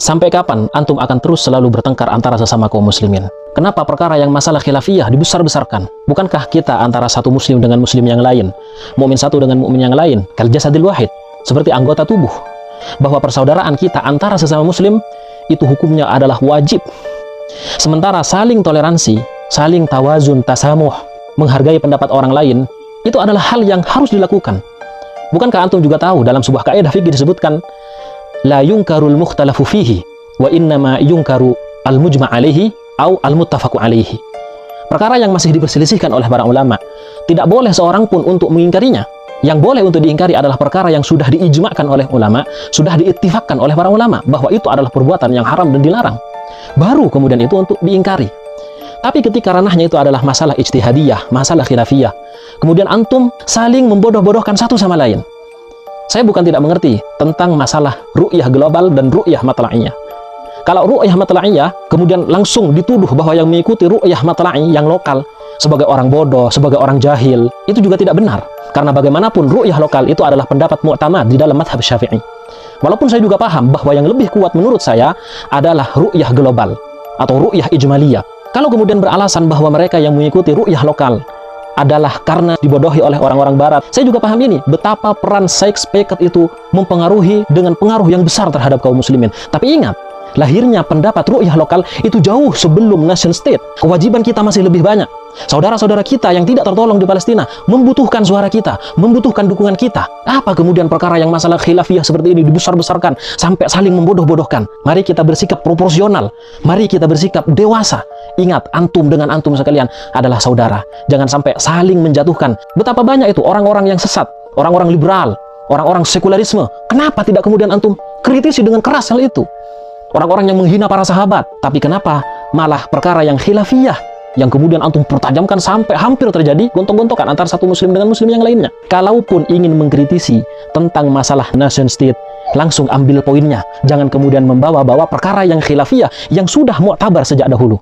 Sampai kapan antum akan terus selalu bertengkar antara sesama kaum muslimin? Kenapa perkara yang masalah khilafiyah dibesar-besarkan? Bukankah kita antara satu muslim dengan muslim yang lain, mukmin satu dengan mukmin yang lain, kal jasadil wahid, seperti anggota tubuh, bahwa persaudaraan kita antara sesama muslim itu hukumnya adalah wajib. Sementara saling toleransi, saling tawazun, tasamuh, menghargai pendapat orang lain, itu adalah hal yang harus dilakukan. Bukankah antum juga tahu dalam sebuah kaidah fikih disebutkan la yungkarul mukhtalafu fihi wa innama yungkaru al-mujma' alaihi au al-muttafaqu alaihi. Perkara yang masih diperselisihkan oleh para ulama, tidak boleh seorang pun untuk mengingkarinya. Yang boleh untuk diingkari adalah perkara yang sudah diijma'kan oleh ulama, sudah diittifakkan oleh para ulama bahwa itu adalah perbuatan yang haram dan dilarang. Baru kemudian itu untuk diingkari. Tapi ketika ranahnya itu adalah masalah ijtihadiyah, masalah khilafiyah, kemudian antum saling membodoh-bodohkan satu sama lain. Saya bukan tidak mengerti tentang masalah ru'yah global dan ru'yah matla'iyah. Kalau ru'yah matla'iyah kemudian langsung dituduh bahwa yang mengikuti ru'yah matla'i yang lokal sebagai orang bodoh, sebagai orang jahil, itu juga tidak benar. Karena bagaimanapun ru'yah lokal itu adalah pendapat mu'tamad di dalam madhab Syafi'i. Walaupun saya juga paham bahwa yang lebih kuat menurut saya adalah ru'yah global atau ru'yah ijmaliyah. Kalau kemudian beralasan bahwa mereka yang mengikuti ru'yah lokal adalah karena dibodohi oleh orang-orang barat, saya juga paham ini, betapa peran Sykes-Picot itu mempengaruhi dengan pengaruh yang besar terhadap kaum muslimin. Tapi ingat, lahirnya pendapat ru'yah lokal itu jauh sebelum nation state. Kewajiban kita masih lebih banyak. Saudara-saudara kita yang tidak tertolong di Palestina membutuhkan suara kita, membutuhkan dukungan kita. Apa kemudian perkara yang masalah khilafiyah seperti ini dibesar-besarkan sampai saling membodoh-bodohkan? Mari kita bersikap proporsional, mari kita bersikap dewasa. Ingat, antum dengan antum sekalian adalah saudara. Jangan sampai saling menjatuhkan. Betapa banyak itu orang-orang yang sesat, orang-orang liberal, orang-orang sekularisme. Kenapa tidak kemudian antum kritisi dengan keras hal itu? Orang-orang yang menghina para sahabat. Tapi kenapa malah perkara yang khilafiyah yang kemudian antum pertajamkan sampai hampir terjadi gontok-gontokan antara satu muslim dengan muslim yang lainnya? Kalaupun ingin mengkritisi tentang masalah nation state, langsung ambil poinnya. Jangan kemudian membawa-bawa perkara yang khilafiyah yang sudah mu'tabar sejak dahulu.